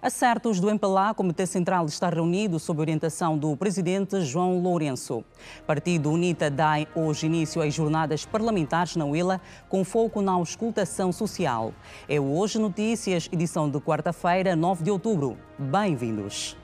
Acertos do MPLA, Comitê Central está reunido sob orientação do presidente João Lourenço. Partido UNITA dá hoje início às jornadas parlamentares na Huila, com foco na auscultação social. É o Hoje Notícias, edição de quarta-feira, 9 de outubro. Bem-vindos.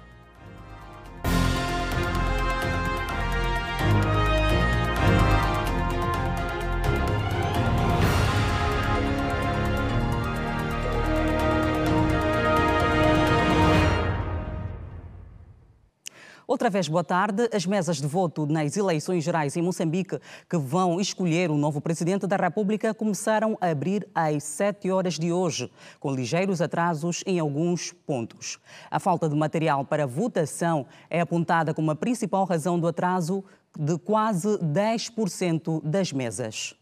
Outra vez, boa tarde. As mesas de voto nas eleições gerais em Moçambique, que vão escolher o novo presidente da República, começaram a abrir às 7 horas de hoje, com ligeiros atrasos em alguns pontos. A falta de material para votação é apontada como a principal razão do atraso de quase 10% das mesas.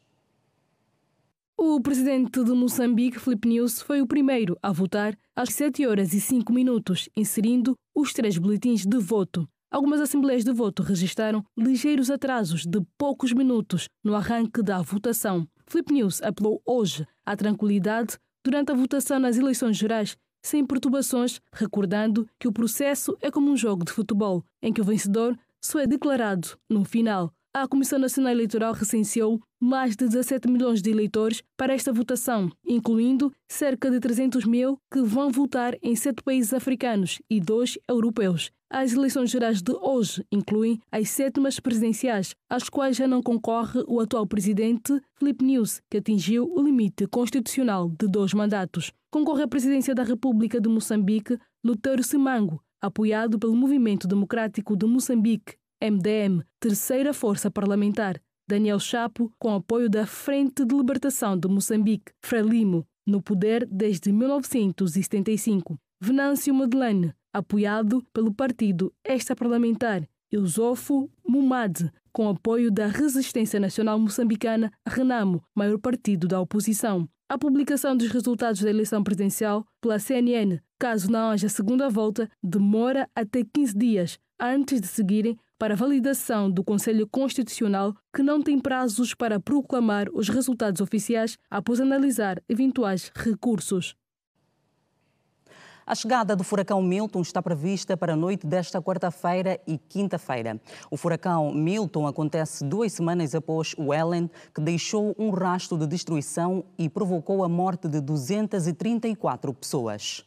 O presidente de Moçambique, Filipe Nyusi, foi o primeiro a votar às 7 horas e 5 minutos, inserindo os 3 boletins de voto. Algumas assembleias de voto registraram ligeiros atrasos de poucos minutos no arranque da votação. Filipe Nyusi apelou hoje à tranquilidade durante a votação nas eleições gerais, sem perturbações, recordando que o processo é como um jogo de futebol, em que o vencedor só é declarado no final. A Comissão Nacional Eleitoral recenseou mais de 17 milhões de eleitores para esta votação, incluindo cerca de 300 mil que vão votar em 7 países africanos e 2 europeus. As eleições gerais de hoje incluem as 7ª presidenciais, às quais já não concorre o atual presidente, Filipe Nyusi, que atingiu o limite constitucional de 2 mandatos. Concorre à presidência da República de Moçambique, Luteiro Simango, apoiado pelo Movimento Democrático de Moçambique, MDM, terceira força parlamentar. Daniel Chapo, com apoio da Frente de Libertação de Moçambique, Frelimo, no poder desde 1975. Venâncio Madeleine, apoiado pelo partido extraparlamentar. Eusofo Mumade, com apoio da Resistência Nacional Moçambicana, Renamo, maior partido da oposição. A publicação dos resultados da eleição presidencial pela CNN, caso não haja segunda volta, demora até 15 dias antes de seguirem para a validação do Conselho Constitucional, que não tem prazos para proclamar os resultados oficiais após analisar eventuais recursos. A chegada do furacão Milton está prevista para a noite desta quarta-feira e quinta-feira. O furacão Milton acontece 2 semanas após o Helen, que deixou um rastro de destruição e provocou a morte de 234 pessoas.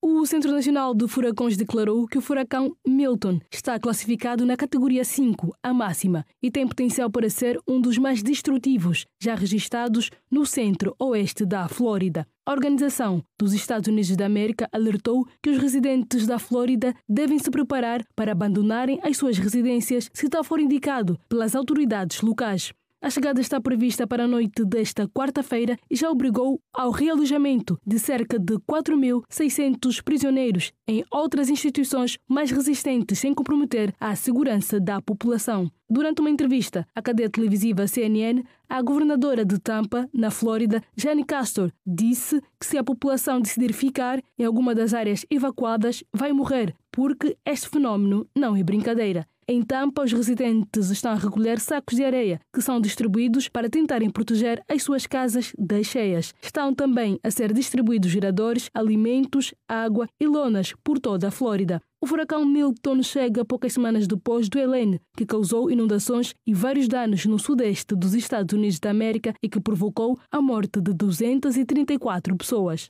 O Centro Nacional de Furacões declarou que o furacão Milton está classificado na categoria 5, a máxima, e tem potencial para ser um dos mais destrutivos já registrados no centro-oeste da Flórida. A Organização dos Estados Unidos da América alertou que os residentes da Flórida devem se preparar para abandonarem as suas residências se tal for indicado pelas autoridades locais. A chegada está prevista para a noite desta quarta-feira e já obrigou ao realojamento de cerca de 4.600 prisioneiros em outras instituições mais resistentes, sem comprometer a segurança da população. Durante uma entrevista à cadeia televisiva CNN, a governadora de Tampa, na Flórida, Jane Castor, disse que se a população decidir ficar em alguma das áreas evacuadas, vai morrer, porque este fenómeno não é brincadeira. Em Tampa, os residentes estão a recolher sacos de areia que são distribuídos para tentarem proteger as suas casas das cheias. Estão também a ser distribuídos geradores, alimentos, água e lonas por toda a Flórida. O furacão Milton chega poucas semanas depois do Helene, que causou inundações e vários danos no sudeste dos Estados Unidos da América e que provocou a morte de 234 pessoas.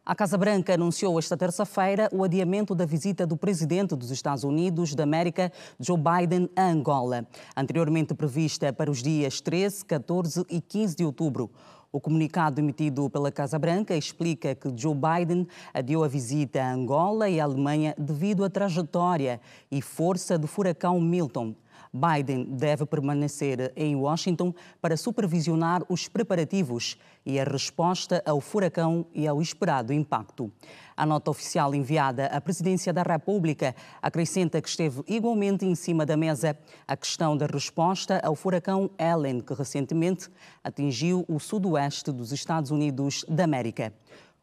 A Casa Branca anunciou esta terça-feira o adiamento da visita do presidente dos Estados Unidos da América, Joe Biden, a Angola, anteriormente prevista para os dias 13, 14 e 15 de outubro. O comunicado emitido pela Casa Branca explica que Joe Biden adiou a visita a Angola e à Alemanha devido à trajetória e força do furacão Milton. Biden deve permanecer em Washington para supervisionar os preparativos e a resposta ao furacão e ao esperado impacto. A nota oficial enviada à Presidência da República acrescenta que esteve igualmente em cima da mesa a questão da resposta ao furacão Helen, que recentemente atingiu o sudoeste dos Estados Unidos da América.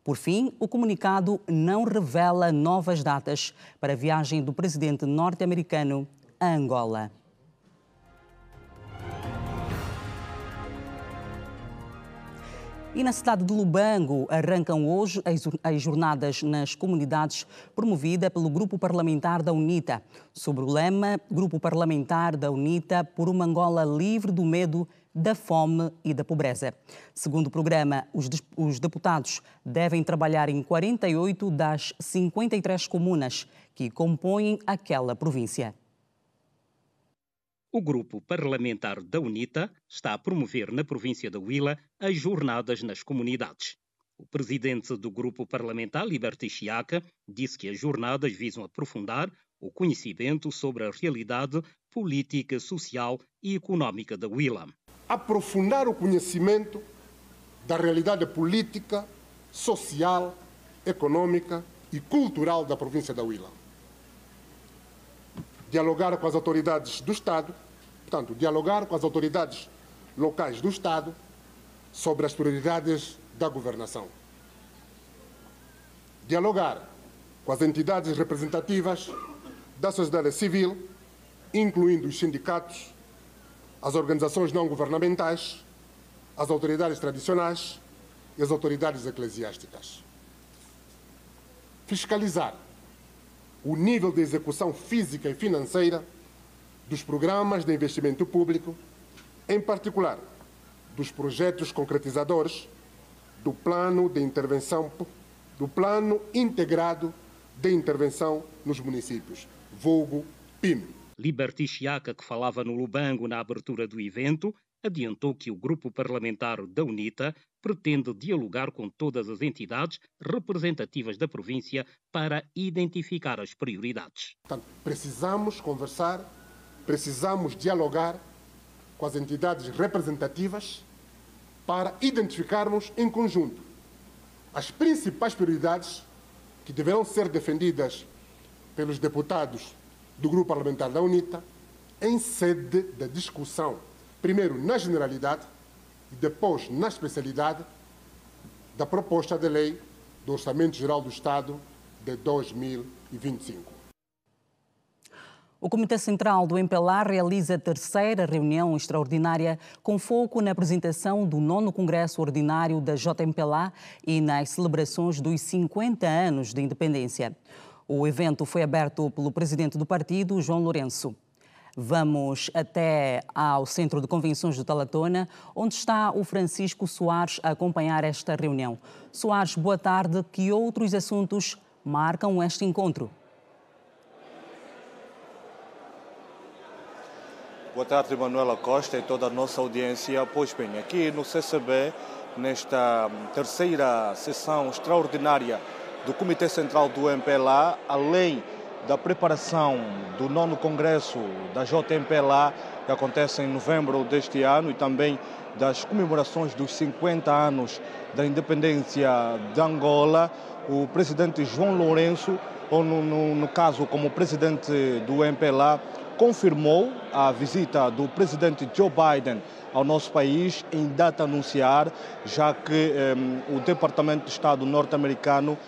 Por fim, o comunicado não revela novas datas para a viagem do presidente norte-americano a Angola. E na cidade de Lubango arrancam hoje as jornadas nas comunidades promovida pelo Grupo Parlamentar da UNITA, sob o lema Grupo Parlamentar da UNITA por uma Angola livre do medo, da fome e da pobreza. Segundo o programa, os deputados devem trabalhar em 48 das 53 comunas que compõem aquela província. O Grupo Parlamentar da UNITA está a promover na província da Huila as jornadas nas comunidades. O presidente do Grupo Parlamentar, Liberty Chiaka, disse que as jornadas visam aprofundar o conhecimento sobre a realidade política, social e económica da Huila. Aprofundar o conhecimento da realidade política, social, econômica e cultural da província da Huila. Dialogar com as autoridades do Estado, portanto, dialogar com as autoridades locais do Estado sobre as prioridades da governação. Dialogar com as entidades representativas da sociedade civil, incluindo os sindicatos, as organizações não governamentais, as autoridades tradicionais e as autoridades eclesiásticas. Fiscalizar o nível de execução física e financeira dos programas de investimento público, em particular dos projetos concretizadores do Plano de Intervenção, do Plano Integrado de Intervenção nos Municípios, vulgo PIM. Liberty Chiaka, que falava no Lubango na abertura do evento, adiantou que o Grupo Parlamentar da UNITA pretende dialogar com todas as entidades representativas da província para identificar as prioridades. Portanto, precisamos conversar, precisamos dialogar com as entidades representativas para identificarmos em conjunto as principais prioridades que deverão ser defendidas pelos deputados do Grupo Parlamentar da UNITA em sede de discussão, primeiro na generalidade e depois na especialidade da proposta de lei do Orçamento Geral do Estado de 2025. O Comitê Central do MPLA realiza a terceira reunião extraordinária com foco na apresentação do 9º Congresso Ordinário da JMPLA e nas celebrações dos 50 anos de independência. O evento foi aberto pelo presidente do partido, João Lourenço. Vamos até ao Centro de Convenções de Talatona, onde está o Francisco Soares a acompanhar esta reunião. Soares, boa tarde. Que outros assuntos marcam este encontro? Boa tarde, Manuela Costa e toda a nossa audiência. Pois bem, aqui no CCB, nesta terceira sessão extraordinária do Comitê Central do MPLA, além da preparação do 9º Congresso da JMPLA, que acontece em novembro deste ano, e também das comemorações dos 50 anos da independência de Angola, o presidente João Lourenço, ou no caso como presidente do MPLA, confirmou a visita do presidente Joe Biden ao nosso país em data a anunciar, já que o Departamento de Estado norte-americano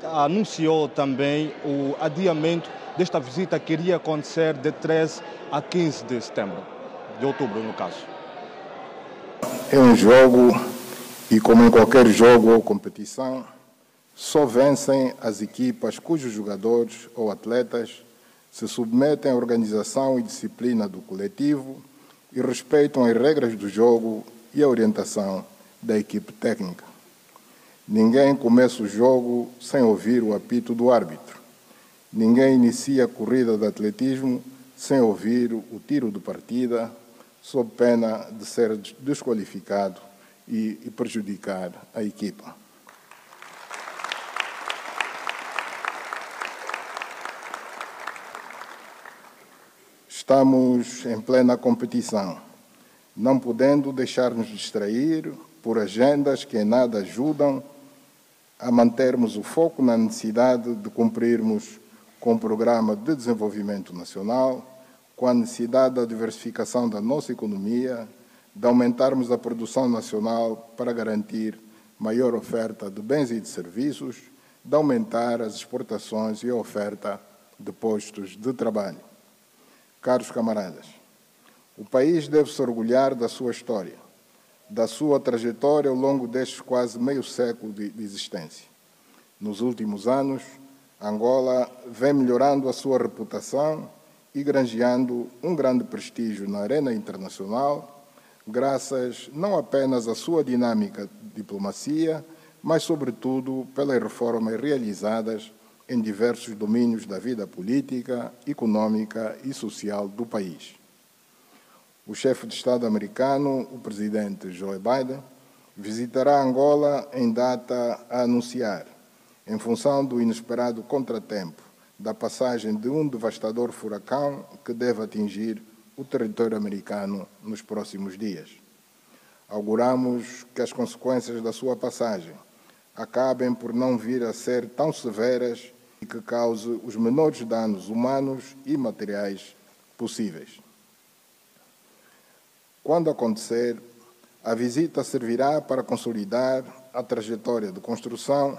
anunciou também o adiamento desta visita que iria acontecer de 13 a 15 de setembro, de outubro no caso. É um jogo e, como em qualquer jogo ou competição, só vencem as equipas cujos jogadores ou atletas se submetem à organização e disciplina do coletivo e respeitam as regras do jogo e a orientação da equipe técnica. Ninguém começa o jogo sem ouvir o apito do árbitro. Ninguém inicia a corrida de atletismo sem ouvir o tiro de partida, sob pena de ser desqualificado e prejudicar a equipa. Estamos em plena competição, não podendo deixar-nos distrair por agendas que em nada ajudam a mantermos o foco na necessidade de cumprirmos com o Programa de Desenvolvimento Nacional, com a necessidade da diversificação da nossa economia, de aumentarmos a produção nacional para garantir maior oferta de bens e de serviços, de aumentar as exportações e a oferta de postos de trabalho. Caros camaradas, o país deve se orgulhar da sua história, da sua trajetória ao longo destes quase meio século de existência. Nos últimos anos, Angola vem melhorando a sua reputação e granjeando um grande prestígio na arena internacional, graças não apenas à sua dinâmica de diplomacia, mas, sobretudo, pelas reformas realizadas em diversos domínios da vida política, econômica e social do país. O chefe de Estado americano, o presidente Joe Biden, visitará Angola em data a anunciar, em função do inesperado contratempo da passagem de um devastador furacão que deve atingir o território americano nos próximos dias. Auguramos que as consequências da sua passagem acabem por não vir a ser tão severas e que cause os menores danos humanos e materiais possíveis. Quando acontecer, a visita servirá para consolidar a trajetória de construção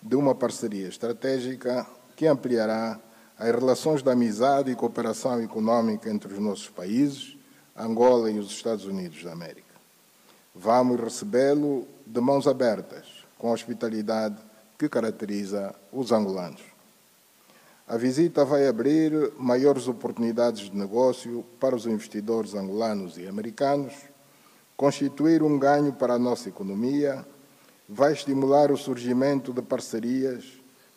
de uma parceria estratégica que ampliará as relações de amizade e cooperação econômica entre os nossos países, Angola e os Estados Unidos da América. Vamos recebê-lo de mãos abertas, com a hospitalidade que caracteriza os angolanos. A visita vai abrir maiores oportunidades de negócio para os investidores angolanos e americanos, constituir um ganho para a nossa economia, vai estimular o surgimento de parcerias,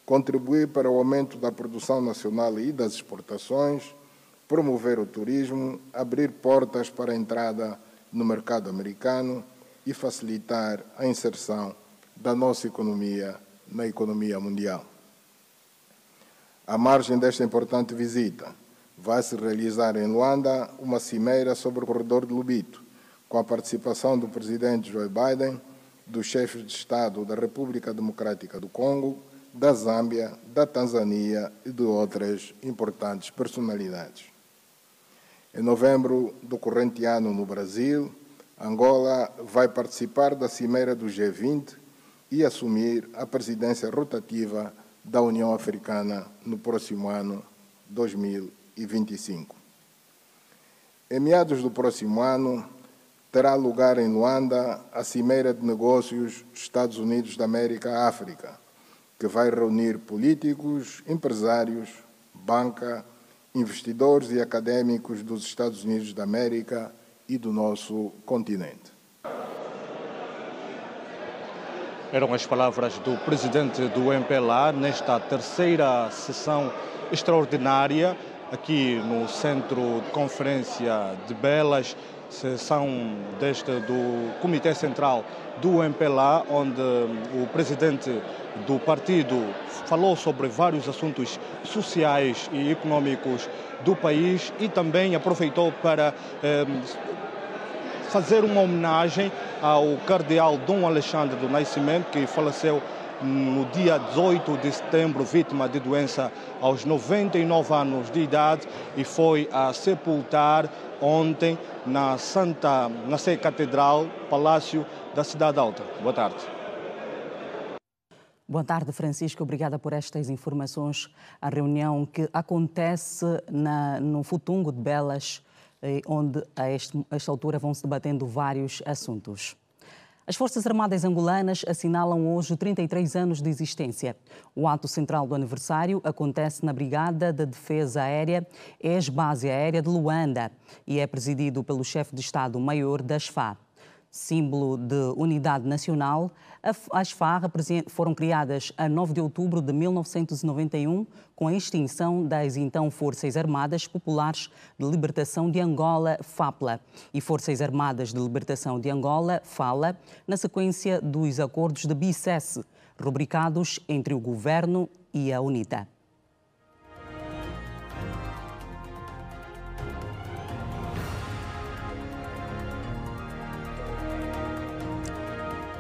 contribuir para o aumento da produção nacional e das exportações, promover o turismo, abrir portas para a entrada no mercado americano e facilitar a inserção da nossa economia na economia mundial. À margem desta importante visita, vai-se realizar em Luanda uma cimeira sobre o corredor de Lobito, com a participação do presidente Joe Biden, dos chefes de Estado da República Democrática do Congo, da Zâmbia, da Tanzânia e de outras importantes personalidades. Em novembro do corrente ano no Brasil, Angola vai participar da cimeira do G20 e assumir a presidência rotativa da União Africana no próximo ano 2025. Em meados do próximo ano, terá lugar em Luanda a Cimeira de Negócios Estados Unidos da América-África, que vai reunir políticos, empresários, banca, investidores e académicos dos Estados Unidos da América e do nosso continente. Eram as palavras do presidente do MPLA nesta terceira sessão extraordinária aqui no Centro de Conferência de Belas, sessão do Comitê Central do MPLA, onde o presidente do partido falou sobre vários assuntos sociais e econômicos do país e também aproveitou para fazer uma homenagem ao cardeal Dom Alexandre do Nascimento, que faleceu no dia 18 de setembro, vítima de doença aos 99 anos de idade, e foi a sepultar ontem na Sé Catedral, Palácio da Cidade Alta. Boa tarde. Boa tarde, Francisco. Obrigada por estas informações. A reunião que acontece no Futungo de Belas, onde a esta altura vão se debatendo vários assuntos. As Forças Armadas angolanas assinalam hoje 33 anos de existência. O ato central do aniversário acontece na Brigada de Defesa Aérea, ex-base aérea de Luanda, e é presidido pelo chefe de Estado-Maior da SFA. Símbolo de unidade nacional, as FAR foram criadas a 9 de outubro de 1991, com a extinção das então Forças Armadas Populares de Libertação de Angola, FAPLA, e Forças Armadas de Libertação de Angola, FALA, na sequência dos acordos de Bicesse, rubricados entre o Governo e a UNITA.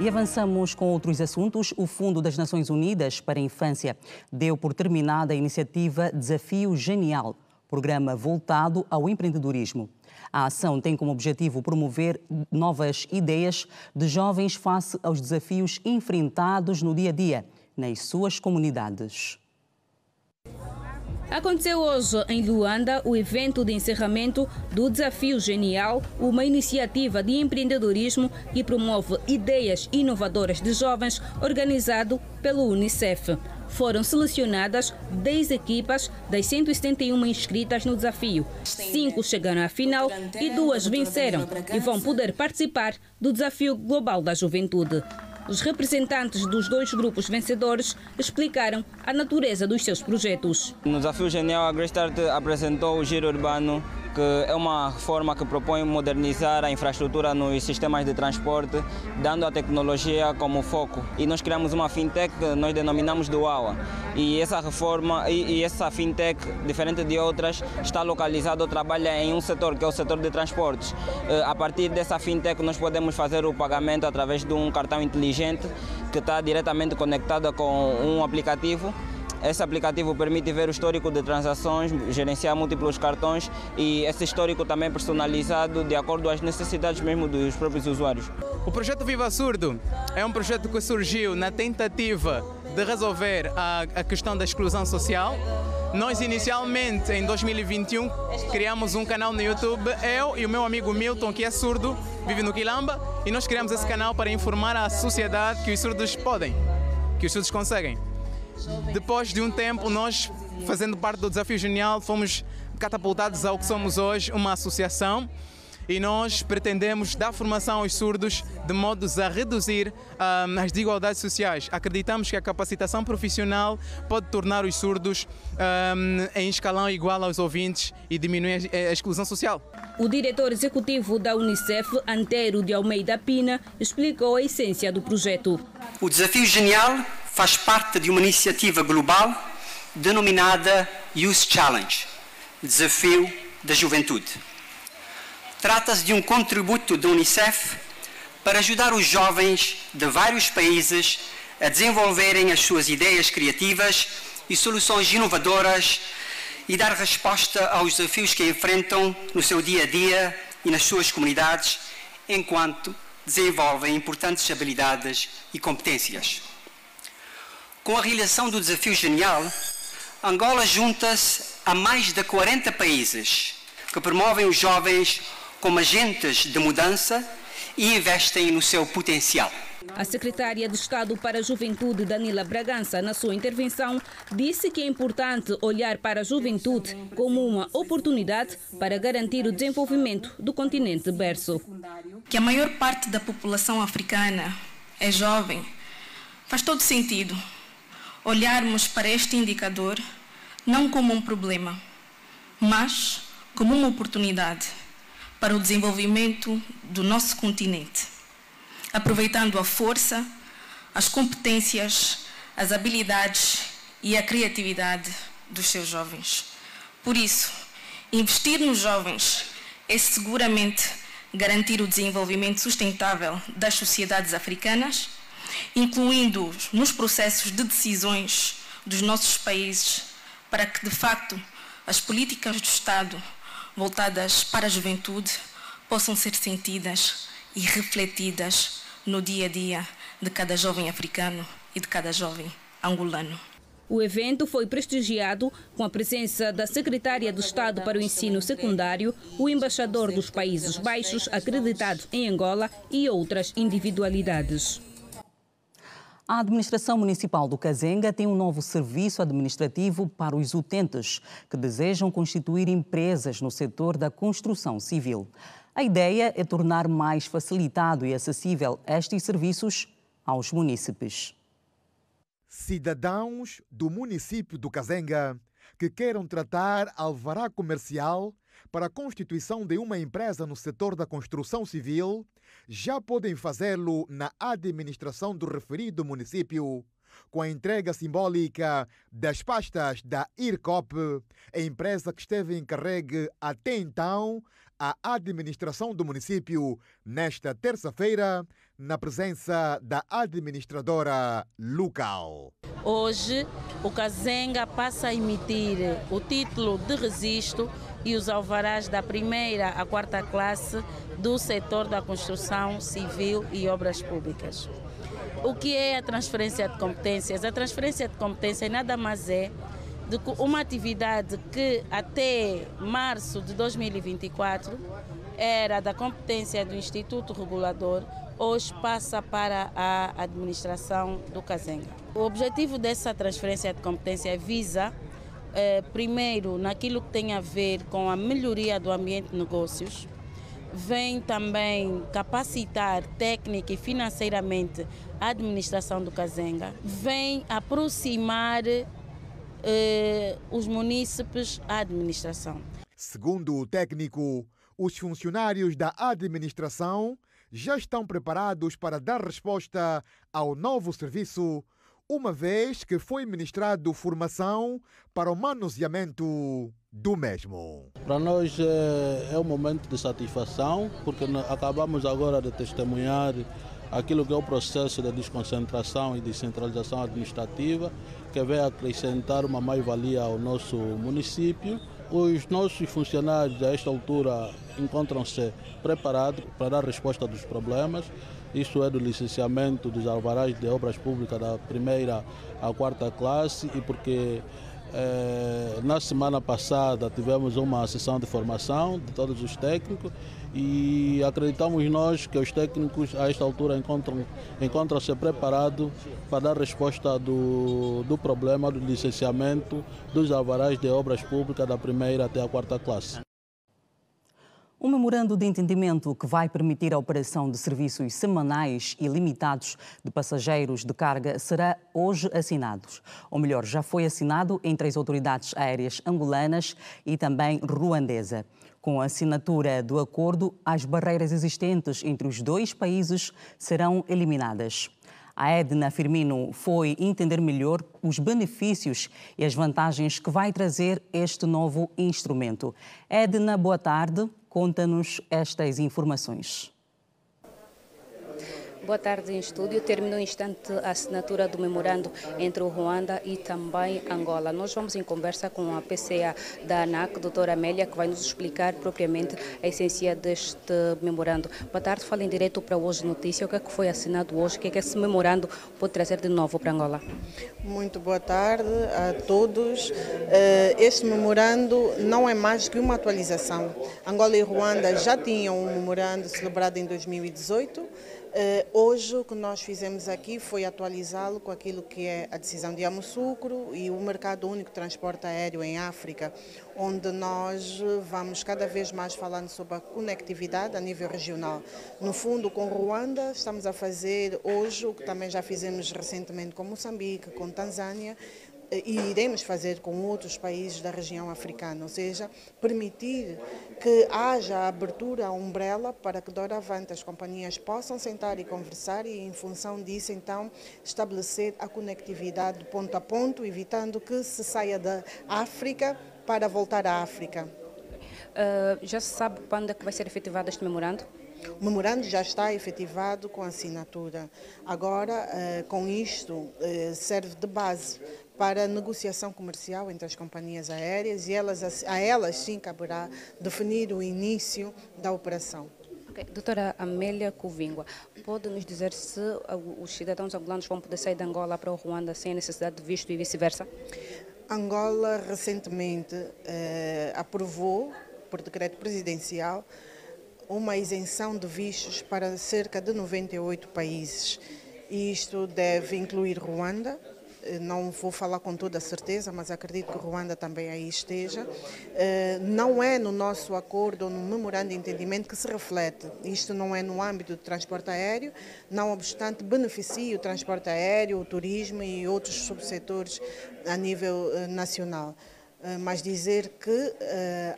E avançamos com outros assuntos. O Fundo das Nações Unidas para a Infância deu por terminada a iniciativa Desafio Genial, programa voltado ao empreendedorismo. A ação tem como objetivo promover novas ideias de jovens face aos desafios enfrentados no dia a dia, nas suas comunidades. Aconteceu hoje em Luanda o evento de encerramento do Desafio Genial, uma iniciativa de empreendedorismo que promove ideias inovadoras de jovens, organizado pelo Unicef. Foram selecionadas 10 equipas das 171 inscritas no desafio. 5 chegaram à final e 2 venceram e vão poder participar do Desafio Global da Juventude. Os representantes dos 2 grupos vencedores explicaram a natureza dos seus projetos. No Desafio Genial, a Great Start apresentou o Giro Urbano, que é uma reforma que propõe modernizar a infraestrutura nos sistemas de transporte, dando a tecnologia como foco. E nós criamos uma fintech que nós denominamos Duawa. E essa reforma e essa fintech, diferente de outras, está localizada ou trabalha em um setor, que é o setor de transportes. A partir dessa fintech, nós podemos fazer o pagamento através de um cartão inteligente que está diretamente conectado com um aplicativo. Esse aplicativo permite ver o histórico de transações, gerenciar múltiplos cartões e esse histórico também personalizado de acordo às necessidades mesmo dos próprios usuários. O projeto Viva Surdo é um projeto que surgiu na tentativa de resolver a questão da exclusão social. Nós inicialmente, em 2021, criamos um canal no YouTube, eu e o meu amigo Milton, que é surdo, vive no Quilamba, e nós criamos esse canal para informar a sociedade que os surdos podem, que os surdos conseguem. Depois de um tempo, nós, fazendo parte do Desafio Genial, fomos catapultados ao que somos hoje, uma associação, e nós pretendemos dar formação aos surdos de modos a reduzir as desigualdades sociais. Acreditamos que a capacitação profissional pode tornar os surdos em escalão igual aos ouvintes e diminuir a exclusão social. O diretor executivo da Unicef, Antero de Almeida Pina, explicou a essência do projeto. O Desafio Genial faz parte de uma iniciativa global denominada Youth Challenge, Desafio da Juventude. Trata-se de um contributo da Unicef para ajudar os jovens de vários países a desenvolverem as suas ideias criativas e soluções inovadoras e dar resposta aos desafios que enfrentam no seu dia a dia e nas suas comunidades, enquanto desenvolvem importantes habilidades e competências. Com a realização do Desafio Genial, Angola junta-se a mais de 40 países que promovem os jovens como agentes de mudança e investem no seu potencial. A secretária de Estado para a Juventude, Danila Bragança, na sua intervenção, disse que é importante olhar para a juventude como uma oportunidade para garantir o desenvolvimento do continente berço. Que a maior parte da população africana é jovem, faz todo sentido olharmos para este indicador não como um problema, mas como uma oportunidade para o desenvolvimento do nosso continente, aproveitando a força, as competências, as habilidades e a criatividade dos seus jovens. Por isso, investir nos jovens é seguramente garantir o desenvolvimento sustentável das sociedades africanas, incluindo-os nos processos de decisões dos nossos países, para que, de facto, as políticas do Estado voltadas para a juventude possam ser sentidas e refletidas no dia a dia de cada jovem africano e de cada jovem angolano. O evento foi prestigiado com a presença da secretária do Estado para o Ensino Secundário, o embaixador dos Países Baixos acreditado em Angola e outras individualidades. A Administração Municipal do Kazenga tem um novo serviço administrativo para os utentes que desejam constituir empresas no setor da construção civil. A ideia é tornar mais facilitado e acessível estes serviços aos munícipes. Cidadãos do município do Kazenga que queiram tratar alvará comercial para a constituição de uma empresa no setor da construção civil já podem fazê-lo na administração do referido município, com a entrega simbólica das pastas da IRCOP, a empresa que esteve encarregue até então a administração do município, nesta terça-feira, na presença da administradora local. Hoje, o Kazenga passa a emitir o título de registro e os alvarás da primeira à quarta classe do setor da construção civil e obras públicas. O que é a transferência de competências? A transferência de competências nada mais é de uma atividade que até março de 2024 era da competência do Instituto Regulador, hoje passa para a administração do Kazenga. O objetivo dessa transferência de competência visa, primeiro, naquilo que tem a ver com a melhoria do ambiente de negócios, vem também capacitar técnica e financeiramente a administração do Kazenga, vem aproximar os munícipes à administração. Segundo o técnico, os funcionários da administração já estão preparados para dar resposta ao novo serviço, uma vez que foi ministrado formação para o manuseamento do mesmo. Para nós é um momento de satisfação, porque acabamos agora de testemunhar aquilo que é o processo de desconcentração e descentralização administrativa, que vem acrescentar uma mais-valia ao nosso município. Os nossos funcionários, a esta altura, encontram-se preparados para dar resposta dos problemas. Isso é do licenciamento dos alvarás de obras públicas da primeira à quarta classe e porque na semana passada tivemos uma sessão de formação de todos os técnicos e acreditamos nós que os técnicos a esta altura encontram-se preparados para dar resposta do problema do licenciamento dos alvarás de obras públicas da primeira até a quarta classe. Um memorando de entendimento que vai permitir a operação de serviços semanais e limitados de passageiros de carga será hoje assinado. Ou melhor, já foi assinado entre as autoridades aéreas angolanas e também ruandesa. Com a assinatura do acordo, as barreiras existentes entre os dois países serão eliminadas. A Edna Firmino foi entender melhor os benefícios e as vantagens que vai trazer este novo instrumento. Edna, boa tarde. Conta-nos estas informações. Boa tarde em estúdio. Terminou um instante a assinatura do memorando entre o Ruanda e também Angola. Nós vamos em conversa com a PCA da ANAC, doutora Amélia, que vai nos explicar propriamente a essência deste memorando. Boa tarde, fala em direto para Hoje Notícia. O que é que foi assinado hoje? O que é que esse memorando pode trazer de novo para Angola? Muito boa tarde a todos. Este memorando não é mais que uma atualização. Angola e Ruanda já tinham um memorando celebrado em 2018. Hoje o que nós fizemos aqui foi atualizá-lo com aquilo que é a decisão de Yamoussoukro e o mercado único de transporte aéreo em África, onde nós vamos cada vez mais falando sobre a conectividade a nível regional. No fundo, com Ruanda, estamos a fazer hoje o que também já fizemos recentemente com Moçambique, com Tanzânia, e iremos fazer com outros países da região africana, ou seja, permitir que haja abertura à umbrella para que doravante as companhias possam sentar e conversar e, em função disso, então, estabelecer a conectividade de ponto a ponto, evitando que se saia da África para voltar à África. Já se sabe quando é que vai ser efetivado este memorando? O memorando já está efetivado com assinatura. Agora, com isto, serve de base para a negociação comercial entre as companhias aéreas e a elas sim caberá definir o início da operação. Okay. Doutora Amélia Covingua, pode nos dizer se os cidadãos angolanos vão poder sair de Angola para o Ruanda sem necessidade de visto e vice-versa? Angola recentemente aprovou, por decreto presidencial, uma isenção de vistos para cerca de 98 países. Isto deve incluir Ruanda. Não vou falar com toda a certeza, mas acredito que Ruanda também aí esteja. Não é no nosso acordo ou no memorando de entendimento que se reflete. Isto não é no âmbito do transporte aéreo, não obstante beneficie o transporte aéreo, o turismo e outros subsetores a nível nacional. Mas dizer que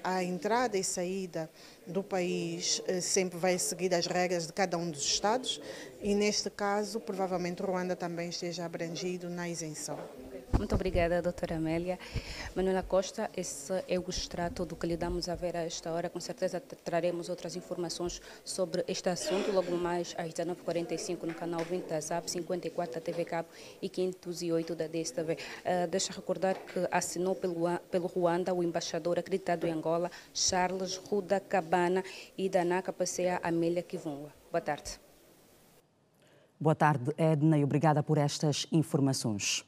a entrada e saída do país sempre vai seguir as regras de cada um dos Estados e, neste caso, provavelmente Ruanda também esteja abrangido na isenção. Muito obrigada, doutora Amélia. Manuela Costa, esse é o extrato do que lhe damos a ver a esta hora. Com certeza traremos outras informações sobre este assunto, logo mais às 19h45 no canal 20 da ZAP, 54 da TV Cabo e 508 da DSTV. Deixa recordar que assinou pelo Ruanda o embaixador acreditado em Angola, Charles Ruda Cabana, e da ANAC PCA Amélia Covingua. Boa tarde. Boa tarde, Edna, e obrigada por estas informações.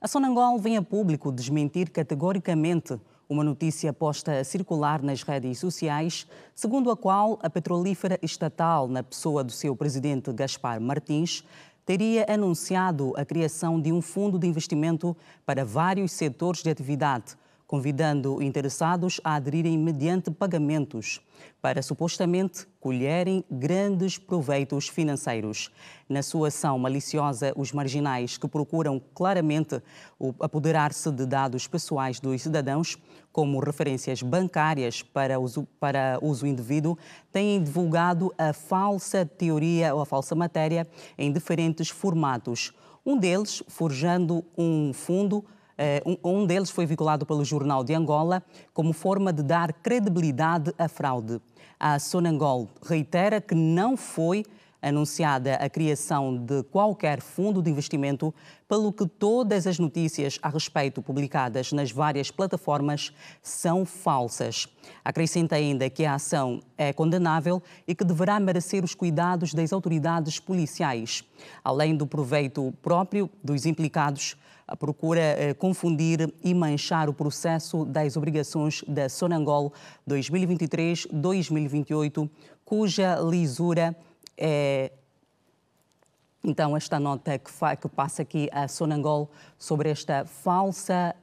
A Sonangol vem a público desmentir categoricamente uma notícia posta a circular nas redes sociais, segundo a qual a petrolífera estatal, na pessoa do seu presidente Gaspar Martins, teria anunciado a criação de um fundo de investimento para vários setores de atividade, convidando interessados a aderirem mediante pagamentos, para supostamente colherem grandes proveitos financeiros. Na sua ação maliciosa, os marginais que procuram claramente apoderar-se de dados pessoais dos cidadãos, como referências bancárias para uso indevido, têm divulgado a falsa teoria ou a falsa matéria em diferentes formatos. Um deles, forjando um fundo. Um deles foi vinculado pelo Jornal de Angola como forma de dar credibilidade à fraude. A Sonangol reitera que não foi anunciada a criação de qualquer fundo de investimento, pelo que todas as notícias a respeito publicadas nas várias plataformas são falsas. Acrescenta ainda que a ação é condenável e que deverá merecer os cuidados das autoridades policiais. Além do proveito próprio dos implicados, procura confundir e manchar o processo das obrigações da Sonangol 2023-2028, cuja lisura é... Então, esta nota que passa aqui a Sonangol sobre esta falsa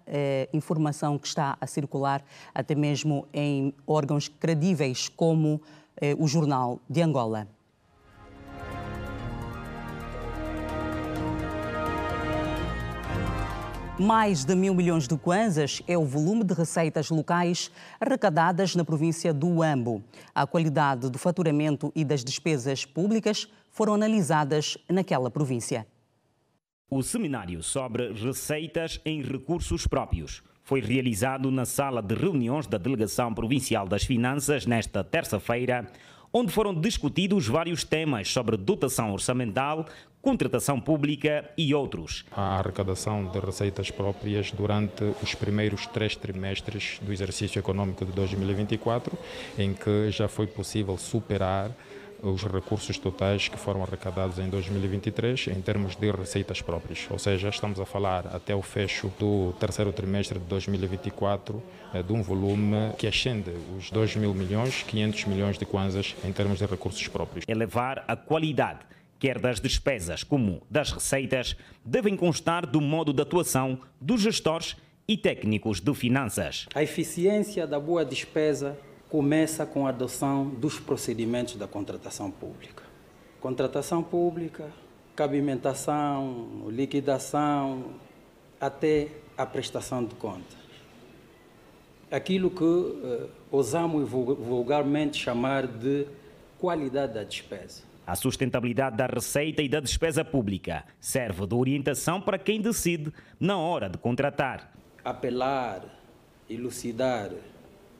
informação que está a circular até mesmo em órgãos credíveis como o Jornal de Angola. Mais de 1.000 milhões de kwanzas é o volume de receitas locais arrecadadas na província do Huambo. A qualidade do faturamento e das despesas públicas foram analisadas naquela província. O seminário sobre receitas em recursos próprios foi realizado na sala de reuniões da Delegação Provincial das Finanças nesta terça-feira, onde foram discutidos vários temas sobre dotação orçamental, contratação pública e outros. A arrecadação de receitas próprias durante os primeiros 3 trimestres do exercício econômico de 2024, em que já foi possível superar os recursos totais que foram arrecadados em 2023 em termos de receitas próprias. Ou seja, estamos a falar até o fecho do terceiro trimestre de 2024 de um volume que ascende os 2.000 milhões, 500 milhões de kwanzas em termos de recursos próprios. Elevar a qualidade, quer das despesas como das receitas, devem constar do modo de atuação dos gestores e técnicos de finanças. A eficiência da boa despesa começa com a adoção dos procedimentos da contratação pública. Contratação pública, cabimentação, liquidação, até a prestação de contas. Aquilo que ousamos vulgarmente chamar de qualidade da despesa. A sustentabilidade da receita e da despesa pública serve de orientação para quem decide na hora de contratar. Apelar, elucidar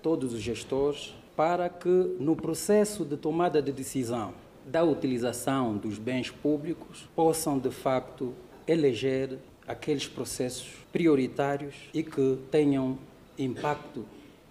todos os gestores para que no processo de tomada de decisão da utilização dos bens públicos possam de facto eleger aqueles processos prioritários e que tenham impacto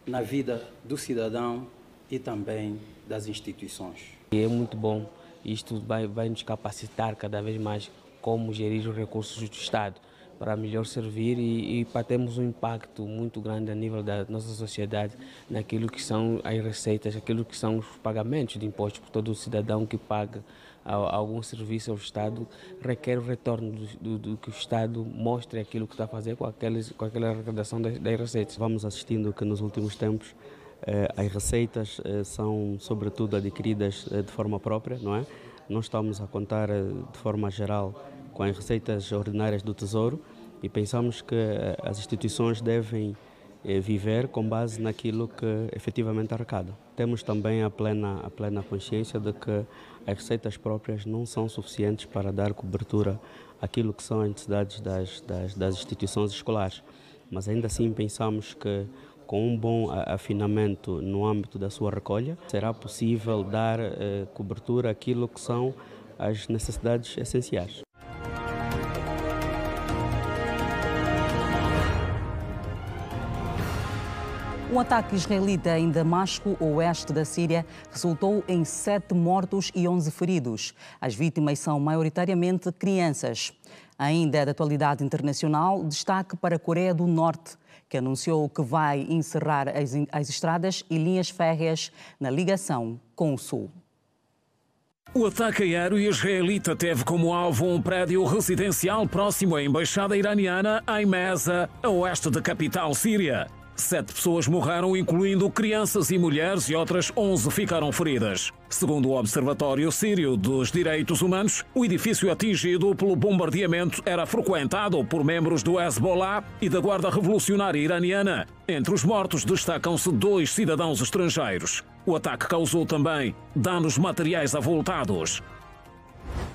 na vida do cidadão e também das instituições. É muito bom, isto vai nos capacitar cada vez mais como gerir os recursos do Estado para melhor servir e para termos um impacto muito grande a nível da nossa sociedade naquilo que são as receitas, aquilo que são os pagamentos de impostos. Por todo o cidadão que paga algum serviço ao Estado requer o retorno do que o Estado mostre aquilo que está a fazer com aquela arrecadação das receitas. Vamos assistindo que nos últimos tempos as receitas são sobretudo adquiridas de forma própria, não é? Não estamos a contar de forma geral com as receitas ordinárias do Tesouro e pensamos que as instituições devem viver com base naquilo que efetivamente arrecadam. Temos também a plena consciência de que as receitas próprias não são suficientes para dar cobertura àquilo que são as necessidades das instituições escolares, mas ainda assim pensamos que com um bom afinamento no âmbito da sua recolha, será possível dar cobertura àquilo que são as necessidades essenciais. Um ataque israelita em Damasco, oeste da Síria, resultou em 7 mortos e 11 feridos. As vítimas são maioritariamente crianças. Ainda da atualidade internacional, destaque para a Coreia do Norte, que anunciou que vai encerrar as estradas e linhas férreas na ligação com o Sul. O ataque aéreo israelita teve como alvo um prédio residencial próximo à embaixada iraniana em Meza, a oeste da capital síria. 7 pessoas morreram, incluindo crianças e mulheres, e outras 11 ficaram feridas. Segundo o Observatório Sírio dos Direitos Humanos, o edifício atingido pelo bombardeamento era frequentado por membros do Hezbollah e da Guarda Revolucionária Iraniana. Entre os mortos destacam-se 2 cidadãos estrangeiros. O ataque causou também danos materiais avultados.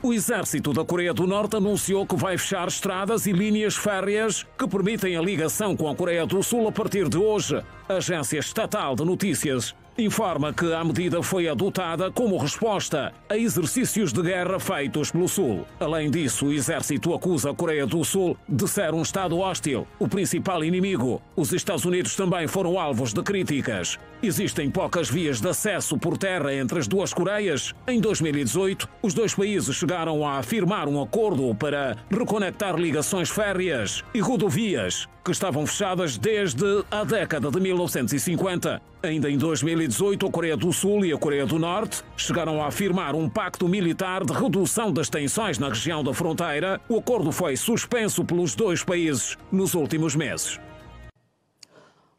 O exército da Coreia do Norte anunciou que vai fechar estradas e linhas férreas que permitem a ligação com a Coreia do Sul a partir de hoje. A Agência Estatal de Notícias informa que a medida foi adotada como resposta a exercícios de guerra feitos pelo Sul. Além disso, o exército acusa a Coreia do Sul de ser um Estado hostil, o principal inimigo. Os Estados Unidos também foram alvos de críticas. Existem poucas vias de acesso por terra entre as duas Coreias. Em 2018, os dois países chegaram a firmar um acordo para reconectar ligações férreas e rodovias que estavam fechadas desde a década de 1950. Ainda em 2018, a Coreia do Sul e a Coreia do Norte chegaram a firmar um pacto militar de redução das tensões na região da fronteira. O acordo foi suspenso pelos dois países nos últimos meses.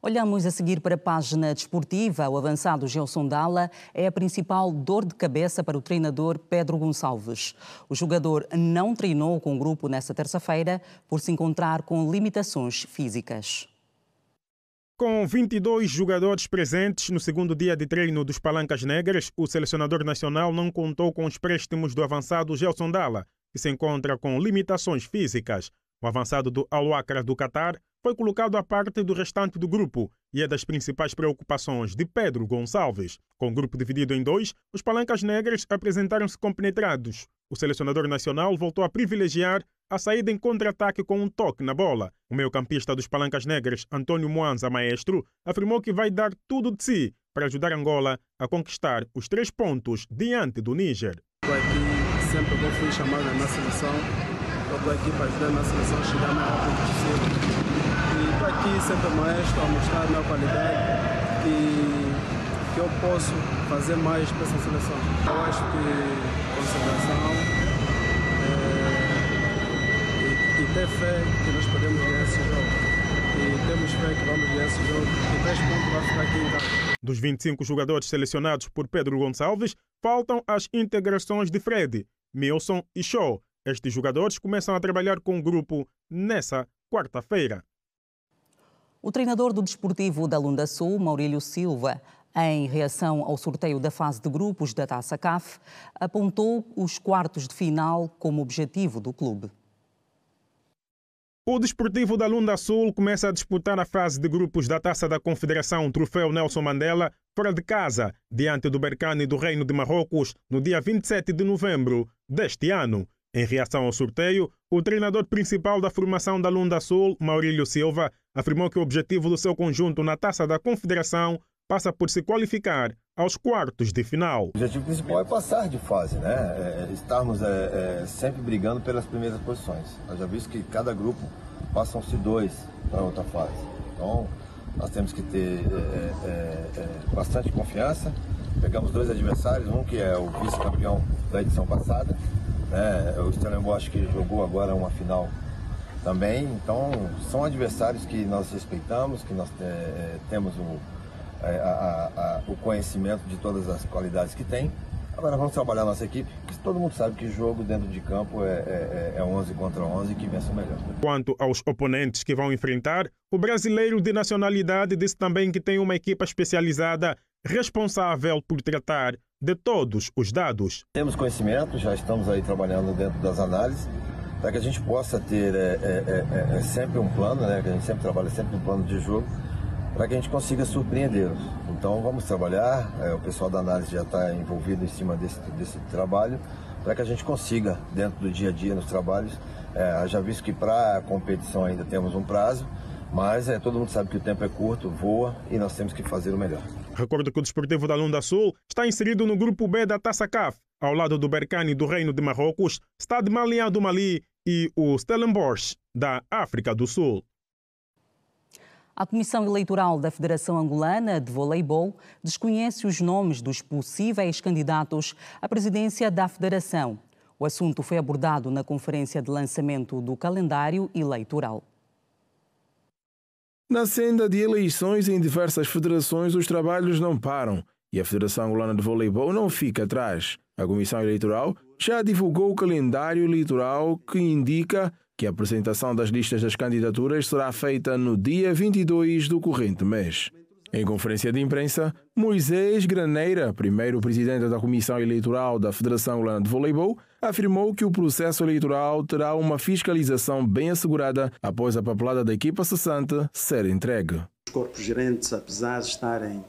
Olhamos a seguir para a página desportiva. O avançado Gelson Dalla é a principal dor de cabeça para o treinador Pedro Gonçalves. O jogador não treinou com o grupo nesta terça-feira por se encontrar com limitações físicas. Com 22 jogadores presentes no segundo dia de treino dos Palancas Negras, o selecionador nacional não contou com os préstimos do avançado Gelson Dalla, que se encontra com limitações físicas. O avançado do Al-Wakra do Catar foi colocado à parte do restante do grupo e é das principais preocupações de Pedro Gonçalves. Com o grupo dividido em 2, os Palancas Negras apresentaram-se compenetrados. O selecionador nacional voltou a privilegiar a saída em contra-ataque com um toque na bola. O meio-campista dos Palancas Negras, Antônio Mwanza Maestro, afirmou que vai dar tudo de si para ajudar Angola a conquistar os 3 pontos diante do Níger. Aqui sempre fui chamado na seleção. Estou aqui para ajudar na seleção a chegar mais rápido possível. E estou aqui sempre maestro a mostrar a minha qualidade que eu posso fazer mais para essa seleção. Eu acho que concentração e ter fé que nós podemos ganhar esse jogo. E temos fé que vamos ganhar esse jogo. E 3 pontos vai ficar aqui em casa. Dos 25 jogadores selecionados por Pedro Gonçalves, faltam as integrações de Fred, Milson e Shaw. Estes jogadores começam a trabalhar com o grupo nessa quarta-feira. O treinador do Desportivo da Lunda Sul, Maurílio Silva, em reação ao sorteio da fase de grupos da Taça CAF, apontou os quartos de final como objetivo do clube. O Desportivo da Lunda Sul começa a disputar a fase de grupos da Taça da Confederação Troféu Nelson Mandela fora de casa, diante do Berkane do Reino de Marrocos, no dia 27 de novembro deste ano. Em reação ao sorteio, o treinador principal da formação da Lunda Sul, Maurílio Silva, afirmou que o objetivo do seu conjunto na Taça da Confederação passa por se qualificar aos quartos de final. O objetivo principal é passar de fase, né? Estarmos sempre brigando pelas primeiras posições. Nós já vimos que cada grupo passam-se 2 para outra fase. Então, nós temos que ter bastante confiança. Pegamos 2 adversários, um que é o vice-campeão da edição passada, o Stellenbosch, que jogou agora uma final também. Então, são adversários que nós respeitamos, que nós temos o conhecimento de todas as qualidades que tem. Agora vamos trabalhar a nossa equipe, porque todo mundo sabe que jogo dentro de campo é 11 contra 11 que vence o melhor. Quanto aos oponentes que vão enfrentar, o brasileiro de nacionalidade disse também que tem uma equipa especializada responsável por tratar de todos os dados. Temos conhecimento, já estamos aí trabalhando dentro das análises, para que a gente possa ter sempre um plano, né? Que a gente sempre trabalha sempre um plano de jogo, para que a gente consiga surpreendê-los. Então vamos trabalhar, o pessoal da análise já está envolvido em cima desse trabalho, para que a gente consiga, dentro do dia a dia, nos trabalhos, já visto que para a competição ainda temos um prazo, mas todo mundo sabe que o tempo é curto, voa e nós temos que fazer o melhor. Recordo que o Desportivo da Lunda Sul está inserido no grupo B da Taça CAF, ao lado do Berkane do Reino de Marrocos, Stade Malien do Mali e o Stellenbosch, da África do Sul. A Comissão Eleitoral da Federação Angolana de Voleibol desconhece os nomes dos possíveis candidatos à presidência da Federação. O assunto foi abordado na conferência de lançamento do calendário eleitoral. Na senda de eleições em diversas federações, os trabalhos não param e a Federação Angolana de Voleibol não fica atrás. A Comissão Eleitoral já divulgou o calendário eleitoral que indica que a apresentação das listas das candidaturas será feita no dia 22 do corrente mês. Em conferência de imprensa, Moisés Graneira, primeiro presidente da Comissão Eleitoral da Federação Angolana de Voleibol, afirmou que o processo eleitoral terá uma fiscalização bem assegurada após a papelada da equipa cessante ser entregue. Os corpos gerentes, apesar de estarem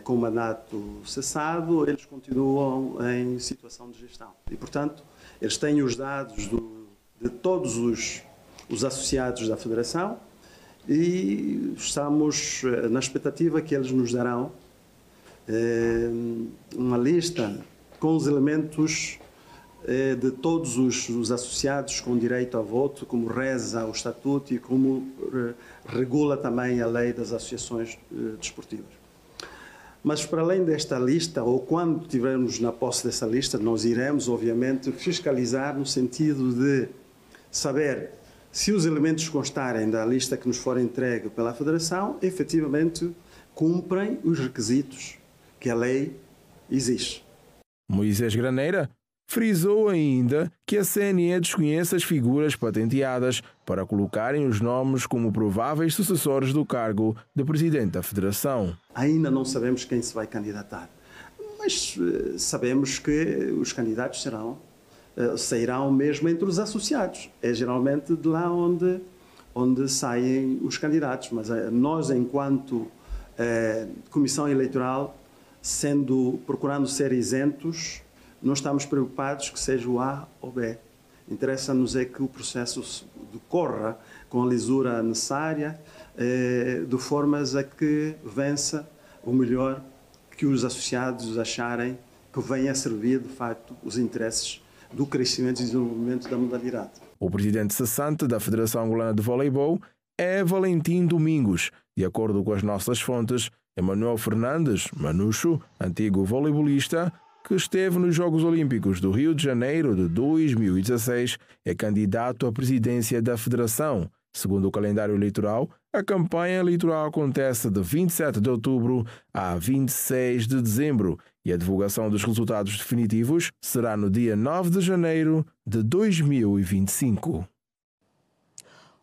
com o mandato cessado, eles continuam em situação de gestão. E, portanto, eles têm os dados de todos os associados da Federação e estamos na expectativa que eles nos darão uma lista com os elementos de todos os associados com direito a voto, como reza o Estatuto e como regula também a lei das associações desportivas. Mas para além desta lista, ou quando tivermos na posse dessa lista, nós iremos, obviamente, fiscalizar no sentido de saber se os elementos constarem da lista que nos for entregue pela Federação, efetivamente cumprem os requisitos que a lei exige. Moisés Graneira frisou ainda que a CNE desconhece as figuras patenteadas para colocarem os nomes como prováveis sucessores do cargo de presidente da Federação. Ainda não sabemos quem se vai candidatar, mas sabemos que os candidatos sairão mesmo entre os associados. É geralmente de lá onde saem os candidatos, mas nós, enquanto Comissão Eleitoral, procurando ser isentos, não estamos preocupados que seja o A ou B. Interessa-nos é que o processo decorra com a lisura necessária, de formas a que vença o melhor que os associados acharem que venha a servir, de facto, os interesses do crescimento e desenvolvimento da modalidade. O presidente cessante da Federação Angolana de Voleibol é Valentim Domingos. De acordo com as nossas fontes, Emanuel Fernandes, Manucho, antigo voleibolista, que esteve nos Jogos Olímpicos do Rio de Janeiro de 2016, é candidato à presidência da Federação. Segundo o calendário eleitoral, a campanha eleitoral acontece de 27 de outubro a 26 de dezembro e a divulgação dos resultados definitivos será no dia 9 de janeiro de 2025.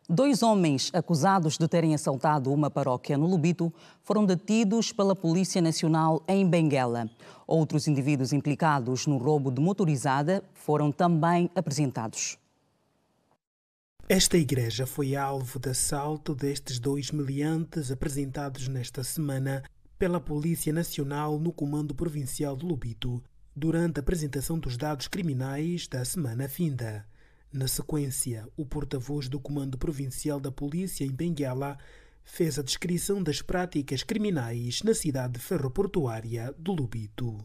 2 homens acusados de terem assaltado uma paróquia no Lubito foram detidos pela Polícia Nacional em Benguela. Outros indivíduos implicados no roubo de motorizada foram também apresentados. Esta igreja foi alvo de assalto destes 2 meliantes apresentados nesta semana pela Polícia Nacional no Comando Provincial de Lubito, durante a apresentação dos dados criminais da semana finda. Na sequência, o porta-voz do Comando Provincial da Polícia em Benguela fez a descrição das práticas criminais na cidade ferroportuária de Lubito.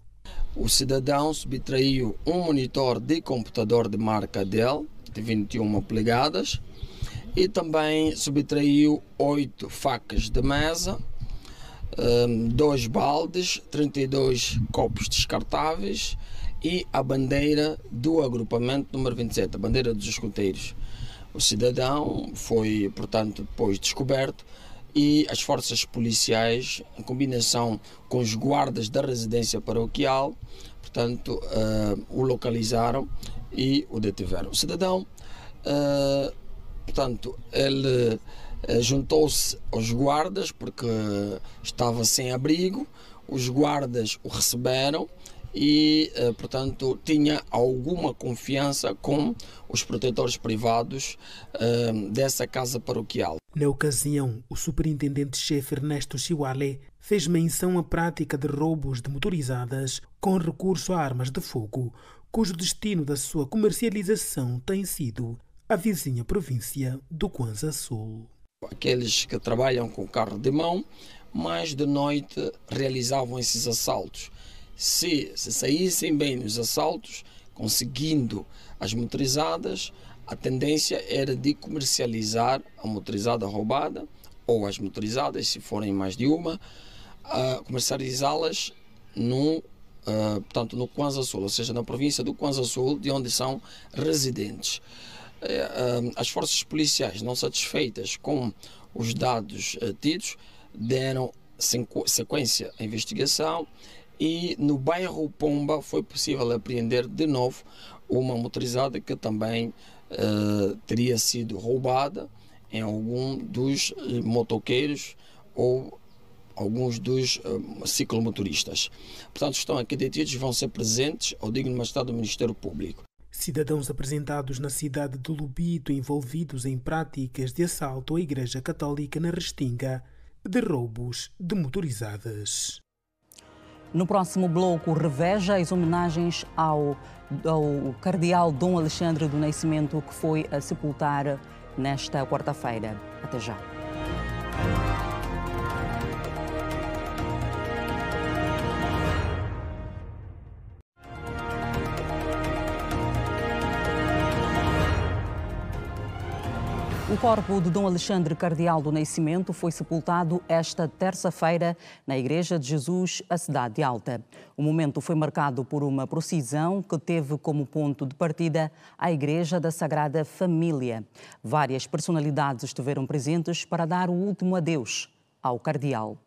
O cidadão subtraiu um monitor de computador de marca Dell, de 21 polegadas, e também subtraiu 8 facas de mesa, 2 baldes, 32 copos descartáveis e a bandeira do agrupamento número 27, a bandeira dos escoteiros. O cidadão foi, portanto, depois descoberto e as forças policiais, em combinação com os guardas da residência paroquial, portanto, o localizaram e o detiveram. O cidadão, portanto, ele juntou-se aos guardas porque estava sem abrigo, os guardas o receberam e, portanto, tinha alguma confiança com os protetores privados dessa casa paroquial. Na ocasião, o superintendente-chefe Ernesto Chiwale fez menção à prática de roubos de motorizadas com recurso a armas de fogo, cujo destino da sua comercialização tem sido a vizinha província do Kwanza Sul. Aqueles que trabalham com carro de mão, mais de noite realizavam esses assaltos. Se saíssem bem nos assaltos, conseguindo as motorizadas, a tendência era de comercializar a motorizada roubada, ou as motorizadas, se forem mais de uma, comercializá-las portanto, no Kwanza Sul, ou seja, na província do Kwanza Sul, de onde são residentes. As forças policiais, não satisfeitas com os dados tidos, deram sequência à investigação e no bairro Pomba foi possível apreender de novo uma motorizada que também teria sido roubada em algum dos motoqueiros ou alguns dos ciclomotoristas. Portanto, estão aqui detidos e vão ser presentes ao digno majestade do Ministério Público. Cidadãos apresentados na cidade de Lubito envolvidos em práticas de assalto à Igreja Católica na Restinga de roubos de motorizadas. No próximo bloco, reveja as homenagens ao cardeal Dom Alexandre do Nascimento, que foi a sepultar nesta quarta-feira. Até já. O corpo de Dom Alexandre Cardeal do Nascimento foi sepultado esta terça-feira na Igreja de Jesus, a Cidade Alta. O momento foi marcado por uma procissão que teve como ponto de partida a Igreja da Sagrada Família. Várias personalidades estiveram presentes para dar o último adeus ao cardeal.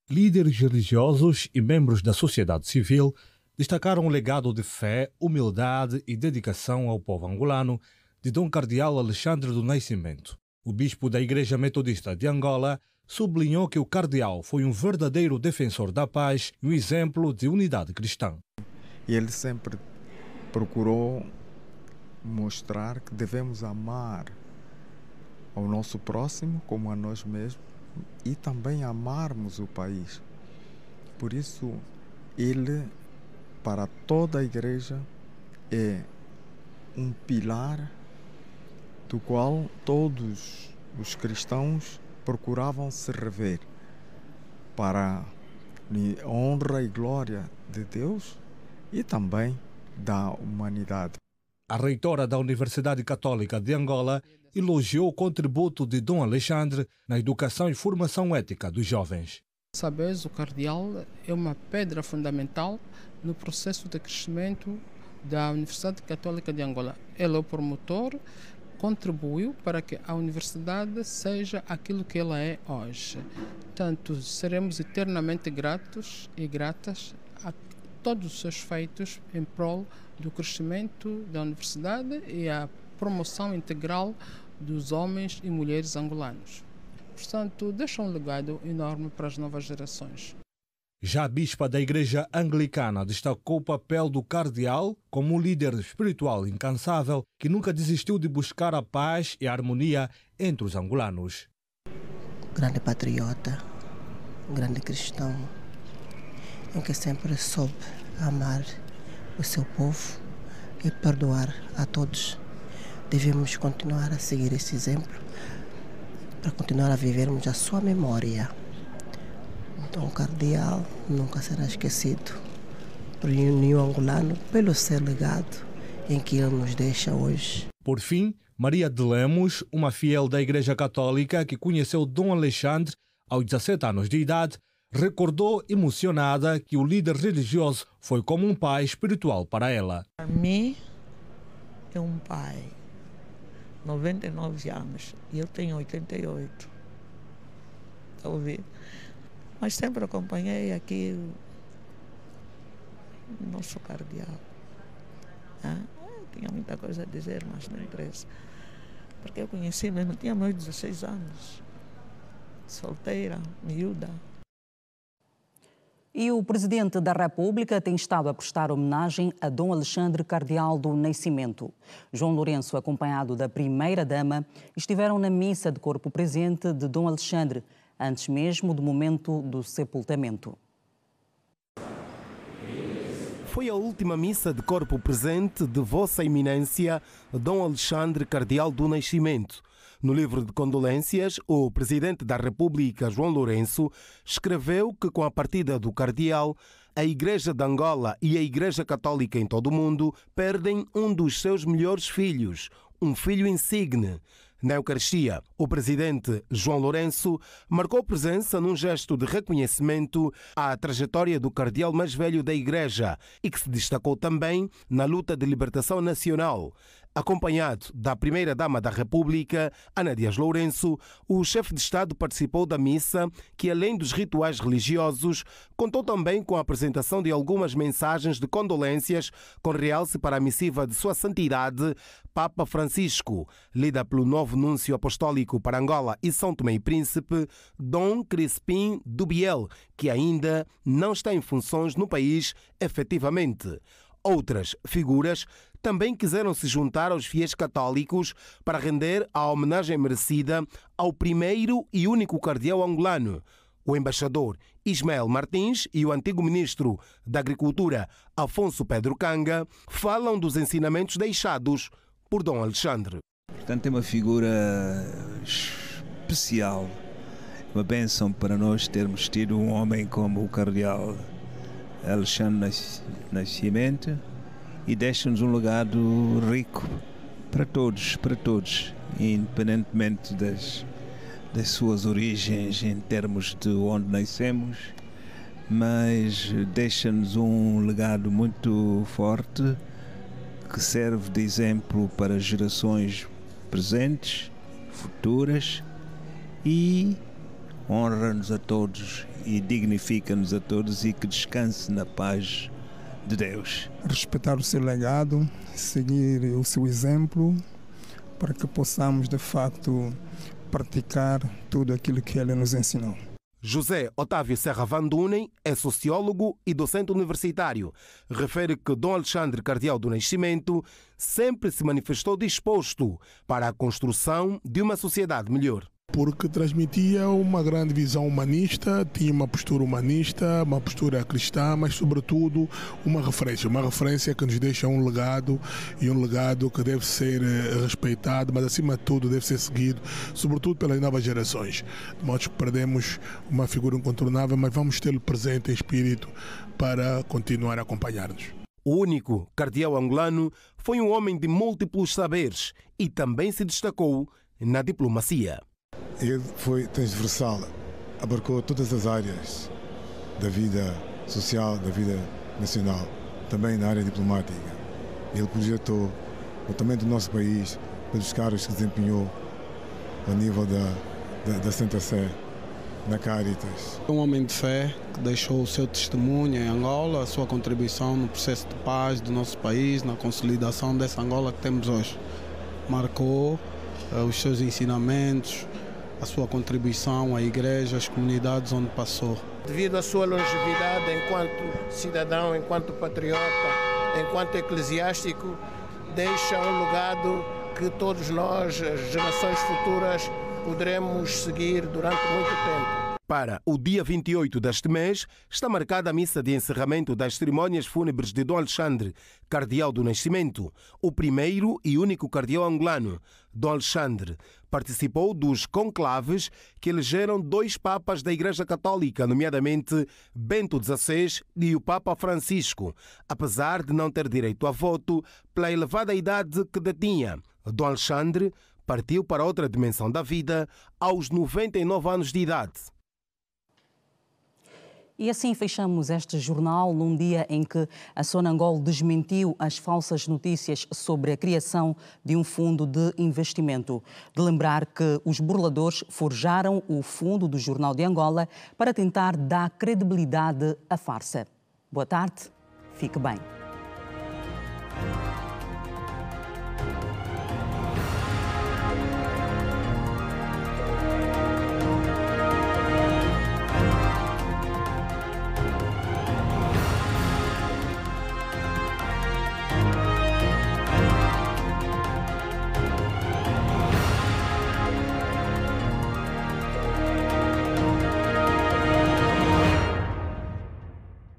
Líderes religiosos e membros da sociedade civil destacaram o legado de fé, humildade e dedicação ao povo angolano de Dom Cardeal Alexandre do Nascimento. O bispo da Igreja Metodista de Angola sublinhou que o cardeal foi um verdadeiro defensor da paz e um exemplo de unidade cristã. Ele sempre procurou mostrar que devemos amar ao nosso próximo como a nós mesmos e também amarmos o país. Por isso, ele, para toda a Igreja, é um pilar do qual todos os cristãos procuravam se rever para a honra e glória de Deus e também da humanidade. A reitora da Universidade Católica de Angola elogiou o contributo de Dom Alexandre na educação e formação ética dos jovens. Sabes, o cardeal é uma pedra fundamental no processo de crescimento da Universidade Católica de Angola. Ele é o promotor, contribuiu para que a universidade seja aquilo que ela é hoje. Portanto, seremos eternamente gratos e gratas a todos os seus feitos em prol do crescimento da universidade e a promoção integral dos homens e mulheres angolanos. Portanto, deixa um legado enorme para as novas gerações. Já a bispa da Igreja Anglicana destacou o papel do cardeal como um líder espiritual incansável que nunca desistiu de buscar a paz e a harmonia entre os angolanos. Grande patriota, grande cristão, em que sempre soube amar o seu povo e perdoar a todos. Devemos continuar a seguir esse exemplo para continuar a vivermos a sua memória. Dom Cardeal nunca será esquecido por nenhum angolano pelo seu legado em que ele nos deixa hoje. Por fim, Maria de Lemos, uma fiel da Igreja Católica que conheceu Dom Alexandre aos 17 anos de idade, recordou emocionada que o líder religioso foi como um pai espiritual para ela. Para mim, é um pai. 99 anos e eu tenho 88. Está a ouvir? Mas sempre acompanhei aqui o nosso cardeal. Tinha muita coisa a dizer, mas não interessa. Porque eu conheci mesmo, tinha meus 16 anos. Solteira, miúda. E o Presidente da República tem estado a prestar homenagem a Dom Alexandre Cardeal do Nascimento. João Lourenço, acompanhado da Primeira-Dama, estiveram na missa de corpo presente de Dom Alexandre, antes mesmo do momento do sepultamento. Foi a última missa de corpo presente de Vossa Eminência, Dom Alexandre Cardeal do Nascimento, No livro de condolências, o presidente da República, João Lourenço, escreveu que com a partida do cardeal, a Igreja de Angola e a Igreja Católica em todo o mundo perdem um dos seus melhores filhos, um filho insigne. Na Eucaristia, o presidente João Lourenço marcou presença num gesto de reconhecimento à trajetória do cardeal mais velho da Igreja e que se destacou também na luta de libertação nacional. Acompanhado da primeira-dama da República, Ana Dias Lourenço, o chefe de Estado participou da missa que, além dos rituais religiosos, contou também com a apresentação de algumas mensagens de condolências com realce para a missiva de Sua Santidade, Papa Francisco, lida pelo novo núncio apostólico para Angola e São Tomé e Príncipe, Dom Crispim Dubiel, que ainda não está em funções no país efetivamente. Outras figuras também quiseram se juntar aos fiéis católicos para render a homenagem merecida ao primeiro e único cardeal angolano. O embaixador Ismael Martins e o antigo ministro da Agricultura, Afonso Pedro Canga, falam dos ensinamentos deixados por Dom Alexandre. Portanto, é uma figura especial, uma bênção para nós termos tido um homem como o cardeal Alexandre Nascimento, e deixa-nos um legado rico para todos, independentemente das suas origens em termos de onde nascemos, mas deixa-nos um legado muito forte que serve de exemplo para gerações presentes, futuras, e honra-nos a todos e dignifica-nos a todos, e que descanse na paz de Deus. Respeitar o seu legado, seguir o seu exemplo, para que possamos de facto praticar tudo aquilo que ele nos ensinou. José Otávio Serra Van Dunen é sociólogo e docente universitário. Refere que Dom Alexandre Cardeal do Nascimento sempre se manifestou disposto para a construção de uma sociedade melhor. Porque transmitia uma grande visão humanista, tinha uma postura humanista, uma postura cristã, mas sobretudo uma referência que nos deixa um legado, e um legado que deve ser respeitado, mas acima de tudo deve ser seguido, sobretudo pelas novas gerações. De modo que perdemos uma figura incontornável, mas vamos tê-lo presente em espírito para continuar a acompanhar-nos. O único cardeal angolano foi um homem de múltiplos saberes e também se destacou na diplomacia. Ele foi transversal, abarcou todas as áreas da vida social, da vida nacional, também na área diplomática. Ele projetou o tamanho do nosso país pelos cargos que desempenhou a nível da Santa Sé, na Caritas. Um homem de fé que deixou o seu testemunho em Angola, a sua contribuição no processo de paz do nosso país, na consolidação dessa Angola que temos hoje. Marcou os seus ensinamentos, a sua contribuição à igreja, às comunidades onde passou. Devido à sua longevidade enquanto cidadão, enquanto patriota, enquanto eclesiástico, deixa um legado que todos nós, as gerações futuras, poderemos seguir durante muito tempo. Para o dia 28 deste mês, está marcada a missa de encerramento das cerimônias fúnebres de Dom Alexandre, cardeal do Nascimento, o primeiro e único cardeal angolano. Dom Alexandre participou dos conclaves que elegeram 2 papas da Igreja Católica, nomeadamente Bento XVI e o Papa Francisco, apesar de não ter direito a voto pela elevada idade que detinha. Dom Alexandre partiu para outra dimensão da vida aos 99 anos de idade. E assim fechamos este jornal num dia em que a Sonangol desmentiu as falsas notícias sobre a criação de um fundo de investimento. De lembrar que os burladores forjaram o fundo do Jornal de Angola para tentar dar credibilidade à farsa. Boa tarde, fique bem.